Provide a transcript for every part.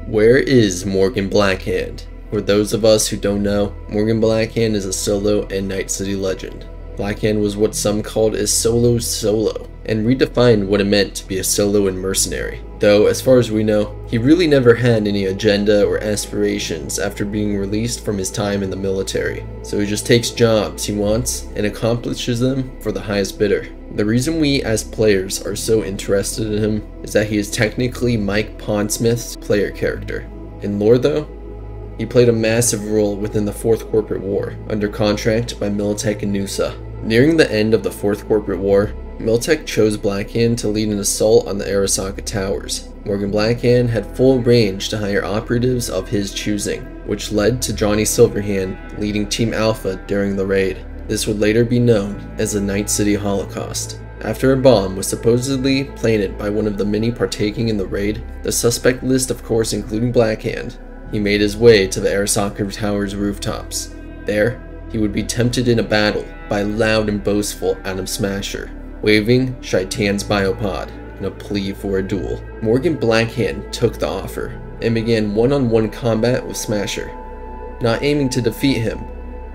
Where is Morgan Blackhand? For those of us who don't know, Morgan Blackhand is a solo and Night City legend. Blackhand was what some called a solo, and redefined what it meant to be a solo and mercenary. Though, as far as we know, he really never had any agenda or aspirations after being released from his time in the military. So he just takes jobs he wants and accomplishes them for the highest bidder. The reason we as players are so interested in him is that he is technically Mike Pondsmith's player character. In lore though, he played a massive role within the Fourth Corporate War, under contract by Militech and Noosa. Nearing the end of the Fourth Corporate War, Militech chose Blackhand to lead an assault on the Arasaka Towers. Morgan Blackhand had full range to hire operatives of his choosing, which led to Johnny Silverhand leading Team Alpha during the raid. This would later be known as the Night City Holocaust. After a bomb was supposedly planted by one of the many partaking in the raid, the suspect list of course including Blackhand, he made his way to the Arasaka Towers rooftops. There, he would be tempted in a battle by loud and boastful Adam Smasher, waving Shaitan's biopod in a plea for a duel. Morgan Blackhand took the offer and began one-on-one combat with Smasher, not aiming to defeat him,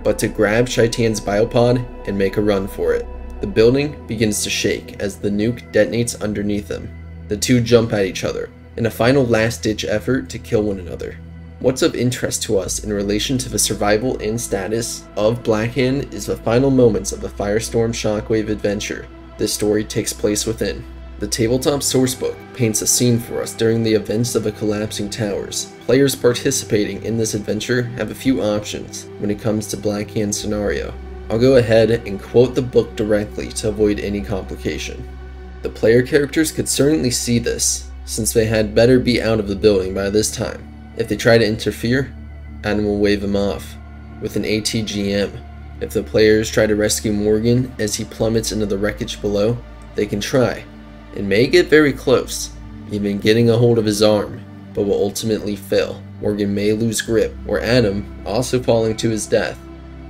but to grab Shaitan's biopod and make a run for it. The building begins to shake as the nuke detonates underneath them. The two jump at each other in a final last-ditch effort to kill one another. What's of interest to us in relation to the survival and status of Blackhand is the final moments of the Firestorm Shockwave adventure this story takes place within. The tabletop sourcebook paints a scene for us during the events of the collapsing towers. Players participating in this adventure have a few options when it comes to Blackhand's scenario. I'll go ahead and quote the book directly to avoid any complication. The player characters could certainly see this, since they had better be out of the building by this time. If they try to interfere, Adam will wave them off with an ATGM. If the players try to rescue Morgan as he plummets into the wreckage below, they can try, and may get very close, even getting a hold of his arm, but will ultimately fail. Morgan may lose grip, or Adam, also falling to his death,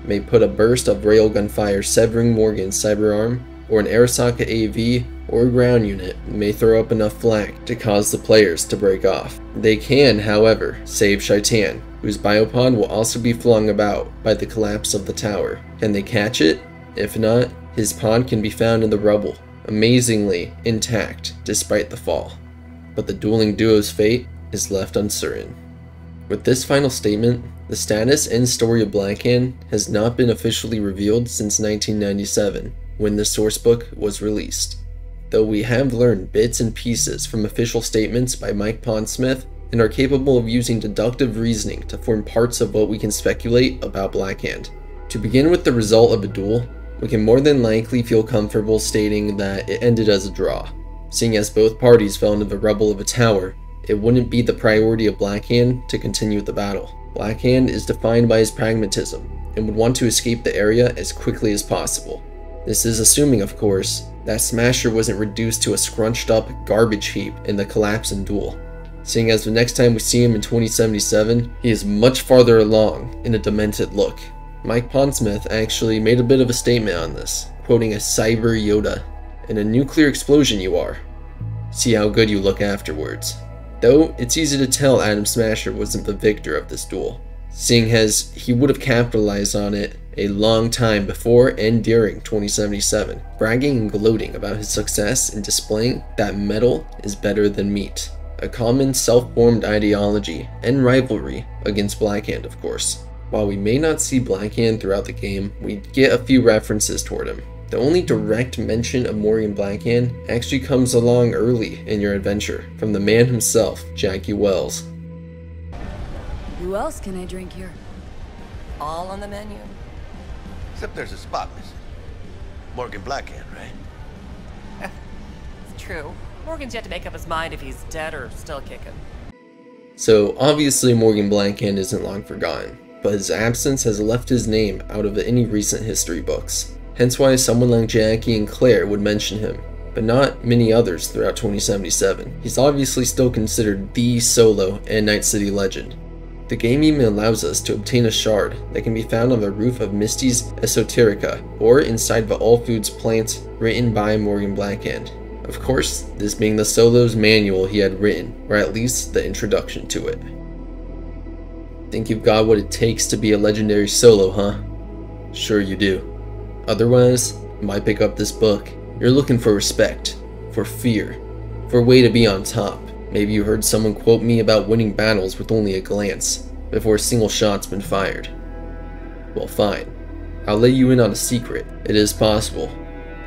may put a burst of railgun fire severing Morgan's cyber arm, or an Arasaka AV or ground unit may throw up enough flak to cause the players to break off. They can, however, save Shaitan, whose biopod will also be flung about by the collapse of the tower. Can they catch it? If not, his pod can be found in the rubble, amazingly intact despite the fall. But the dueling duo's fate is left uncertain. With this final statement, the status and story of Blackhand has not been officially revealed since 1997, when the sourcebook was released. Though we have learned bits and pieces from official statements by Mike Pondsmith and are capable of using deductive reasoning to form parts of what we can speculate about Blackhand. To begin with the result of a duel, we can more than likely feel comfortable stating that it ended as a draw. Seeing as both parties fell into the rubble of a tower, it wouldn't be the priority of Blackhand to continue the battle. Blackhand is defined by his pragmatism and would want to escape the area as quickly as possible. This is assuming, of course, that Smasher wasn't reduced to a scrunched up garbage heap in the collapse and duel. Seeing as the next time we see him in 2077, he is much farther along in a demented look. Mike Pondsmith actually made a bit of a statement on this, quoting a Cyber Yoda, "In a nuclear explosion you are. See how good you look afterwards." Though it's easy to tell Adam Smasher wasn't the victor of this duel, seeing as he would have capitalized on it a long time before and during 2077, bragging and gloating about his success in displaying that metal is better than meat, a common self-formed ideology and rivalry against Blackhand, of course. While we may not see Blackhand throughout the game, we get a few references toward him. The only direct mention of Morgan Blackhand actually comes along early in your adventure, from the man himself, Jackie Wells. Who else can I drink here? All on the menu. Except there's a spot missing. Morgan Blackhand, right? It's true. Morgan's yet to make up his mind if he's dead or still kicking. So obviously Morgan Blackhand isn't long forgotten, but his absence has left his name out of any recent history books. Hence why someone like Jackie and Claire would mention him, but not many others throughout 2077. He's obviously still considered the solo and Night City legend. The game even allows us to obtain a shard that can be found on the roof of Misty's Esoterica, or inside the All Foods plant written by Morgan Blackhand. Of course, this being the Solo's manual he had written, or at least the introduction to it. Think you've got what it takes to be a legendary Solo, huh? Sure you do. Otherwise, you might pick up this book. You're looking for respect, for fear, for a way to be on top. Maybe you heard someone quote me about winning battles with only a glance, before a single shot's been fired. Well, fine. I'll let you in on a secret. It is possible,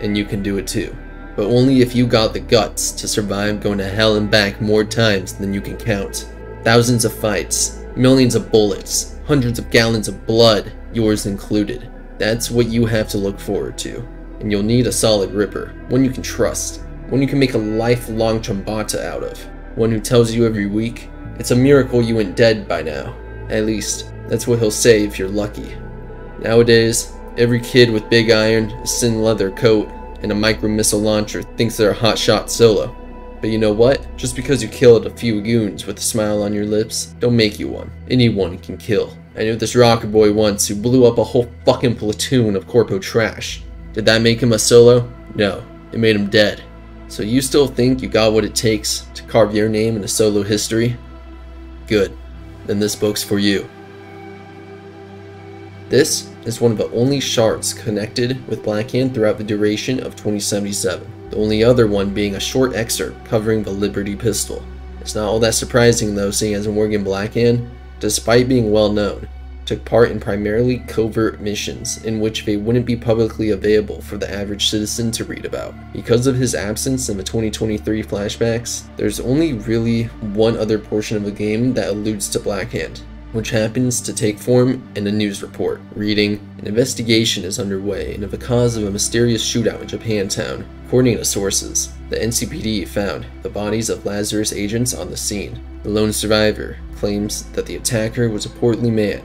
and you can do it too. But only if you got the guts to survive going to hell and back more times than you can count. Thousands of fights, millions of bullets, hundreds of gallons of blood, yours included. That's what you have to look forward to. And you'll need a solid ripper, one you can trust, one you can make a lifelong chambata out of, one who tells you every week, it's a miracle you ain't dead by now. At least, that's what he'll say if you're lucky. Nowadays, every kid with big iron, a sin leather coat, and a micro-missile launcher thinks they're a hotshot Solo. But you know what? Just because you killed a few goons with a smile on your lips, don't make you one. Anyone can kill. I knew this rocker boy once who blew up a whole fucking platoon of corpo trash. Did that make him a Solo? No, it made him dead. So you still think you got what it takes to carve your name into Solo history? Good. Then this book's for you. This is one of the only shards connected with Blackhand throughout the duration of 2077. The only other one being a short excerpt covering the Liberty pistol. It's not all that surprising though, seeing as Morgan Blackhand, despite being well known, took part in primarily covert missions in which they wouldn't be publicly available for the average citizen to read about. Because of his absence in the 2023 flashbacks, there's only really one other portion of the game that alludes to Blackhand, which happens to take form in a news report, reading, "An investigation is underway into the cause of a mysterious shootout in Japantown. According to sources, the NCPD found the bodies of Lazarus agents on the scene. The lone survivor claims that the attacker was a portly man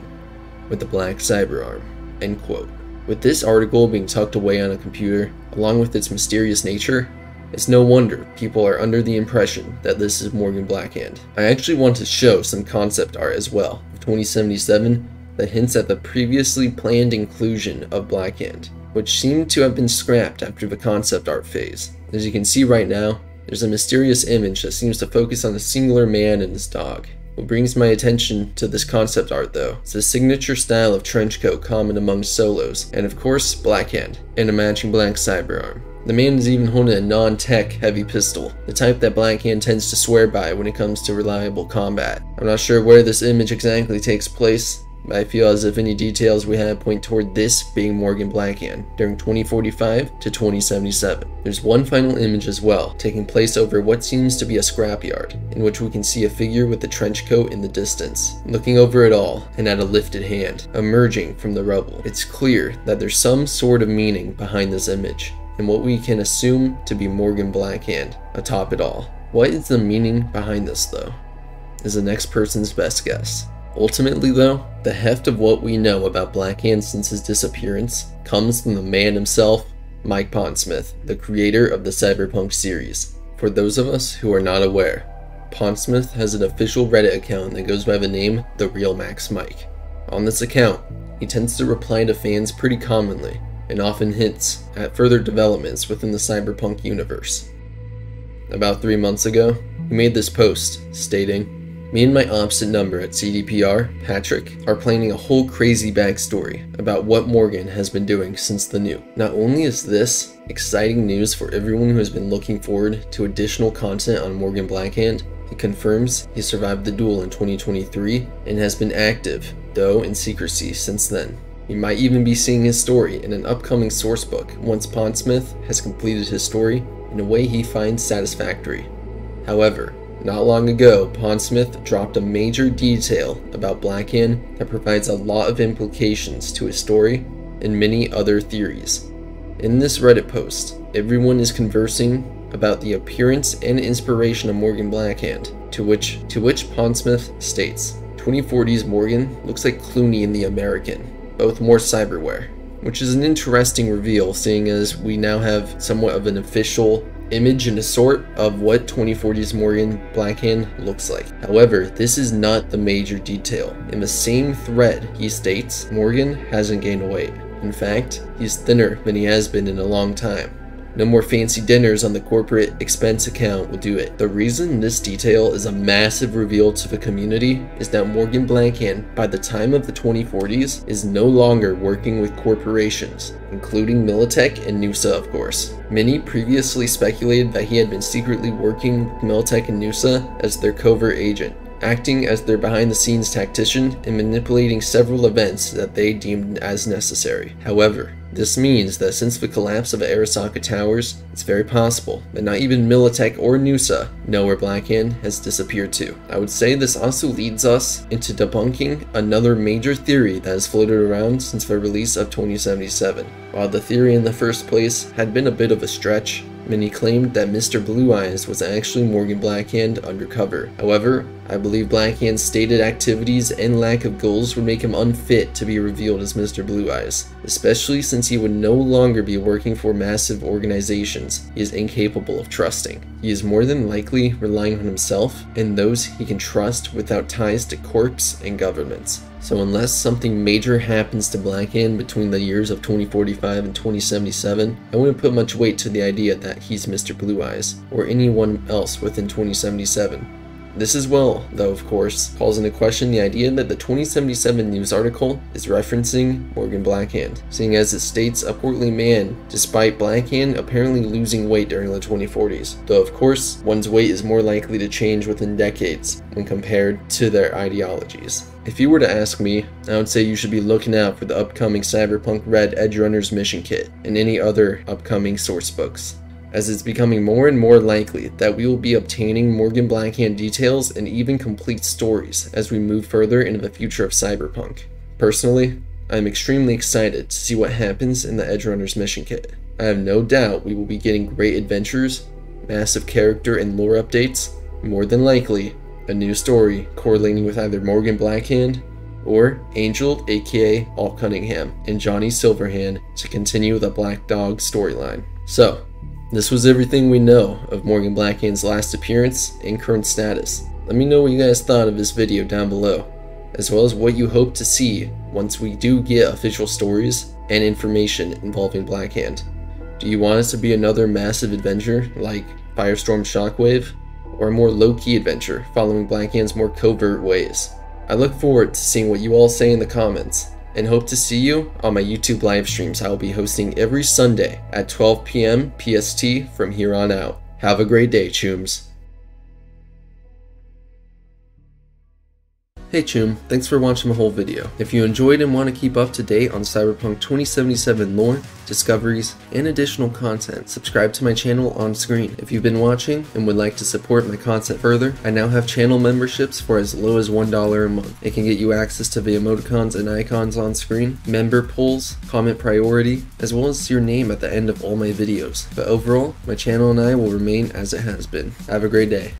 with a black cyberarm." End quote. With this article being tucked away on a computer, along with its mysterious nature, it's no wonder people are under the impression that this is Morgan Blackhand. I actually want to show some concept art as well of 2077 that hints at the previously planned inclusion of Blackhand, which seemed to have been scrapped after the concept art phase. As you can see right now, there's a mysterious image that seems to focus on a singular man and his dog. What brings my attention to this concept art though is the signature style of trench coat common among Solos, and of course Blackhand, and a matching black cyberarm. The man is even holding a non-tech heavy pistol, the type that Blackhand tends to swear by when it comes to reliable combat. I'm not sure where this image exactly takes place, but I feel as if any details we have point toward this being Morgan Blackhand during 2045 to 2077. There's one final image as well, taking place over what seems to be a scrapyard, in which we can see a figure with a trench coat in the distance, looking over it all and at a lifted hand, emerging from the rubble. It's clear that there's some sort of meaning behind this image, and what we can assume to be Morgan Blackhand atop it all. What is the meaning behind this though, is the next person's best guess. Ultimately though, the heft of what we know about Blackhand since his disappearance comes from the man himself, Mike Pondsmith, the creator of the Cyberpunk series. For those of us who are not aware, Pondsmith has an official Reddit account that goes by the name The Real Max Mike. On this account, he tends to reply to fans pretty commonly, and often hints at further developments within the Cyberpunk universe. About 3 months ago, he made this post stating, "Me and my opposite number at CDPR, Patrick, are planning a whole crazy backstory about what Morgan has been doing since the nuke. Not only is this exciting news for everyone who has been looking forward to additional content on Morgan Blackhand, it confirms he survived the duel in 2023 and has been active, though in secrecy, since then. You might even be seeing his story in an upcoming sourcebook once Pondsmith has completed his story in a way he finds satisfactory. However, not long ago, Pondsmith dropped a major detail about Blackhand that provides a lot of implications to his story and many other theories. In this Reddit post, everyone is conversing about the appearance and inspiration of Morgan Blackhand, to which Pondsmith states, 2040's Morgan looks like Clooney in The American, both more cyberware, which is an interesting reveal seeing as we now have somewhat of an official image and a sort of what 2040's Morgan Blackhand looks like. However, this is not the major detail. In the same thread, he states Morgan hasn't gained weight. In fact, he's thinner than he has been in a long time. No more fancy dinners on the corporate expense account will do it. The reason this detail is a massive reveal to the community is that Morgan Blackhand, by the time of the 2040s, is no longer working with corporations, including Militech and Noosa, of course. Many previously speculated that he had been secretly working with Militech and Noosa as their covert agent, acting as their behind-the-scenes tactician and manipulating several events that they deemed as necessary. However, this means that since the collapse of the Arasaka Towers, it's very possible that not even Militech or Noosa know where Blackhand has disappeared to. I would say this also leads us into debunking another major theory that has floated around since the release of 2077. While the theory in the first place had been a bit of a stretch, many claimed that Mr. Blue Eyes was actually Morgan Blackhand undercover. However, I believe Blackhand's stated activities and lack of goals would make him unfit to be revealed as Mr. Blue Eyes, especially since he would no longer be working for massive organizations he is incapable of trusting. He is more than likely relying on himself and those he can trust without ties to corps and governments. So unless something major happens to Blackhand between the years of 2045 and 2077, I wouldn't put much weight to the idea that he's Mr. Blue Eyes, or anyone else within 2077. This as well, though, of course, calls into question the idea that the 2077 news article is referencing Morgan Blackhand, seeing as it states a portly man, despite Blackhand apparently losing weight during the 2040s, though of course, one's weight is more likely to change within decades when compared to their ideologies. If you were to ask me, I would say you should be looking out for the upcoming Cyberpunk Red Edge Runner's mission kit and any other upcoming source books, as it's becoming more and more likely that we will be obtaining Morgan Blackhand details and even complete stories as we move further into the future of Cyberpunk. Personally, I am extremely excited to see what happens in the Edge Runner's mission kit. I have no doubt we will be getting great adventures, massive character and lore updates, and more than likely, a new story correlating with either Morgan Blackhand or Angel aka All Cunningham and Johnny Silverhand to continue the Black Dog storyline. So, this was everything we know of Morgan Blackhand's last appearance and current status. Let me know what you guys thought of this video down below, as well as what you hope to see once we do get official stories and information involving Blackhand. Do you want it to be another massive adventure like Firestorm Shockwave, or a more low-key adventure following Blackhand's more covert ways? I look forward to seeing what you all say in the comments, and hope to see you on my YouTube live streams I will be hosting every Sunday at 12 PM PST from here on out. Have a great day, Chooms. Hey Choom, thanks for watching the whole video. If you enjoyed and want to keep up to date on Cyberpunk 2077 lore, discoveries, and additional content, subscribe to my channel on screen. If you've been watching and would like to support my content further, I now have channel memberships for as low as $1 a month. It can get you access to the emoticons and icons on screen, member polls, comment priority, as well as your name at the end of all my videos. But overall, my channel and I will remain as it has been. Have a great day.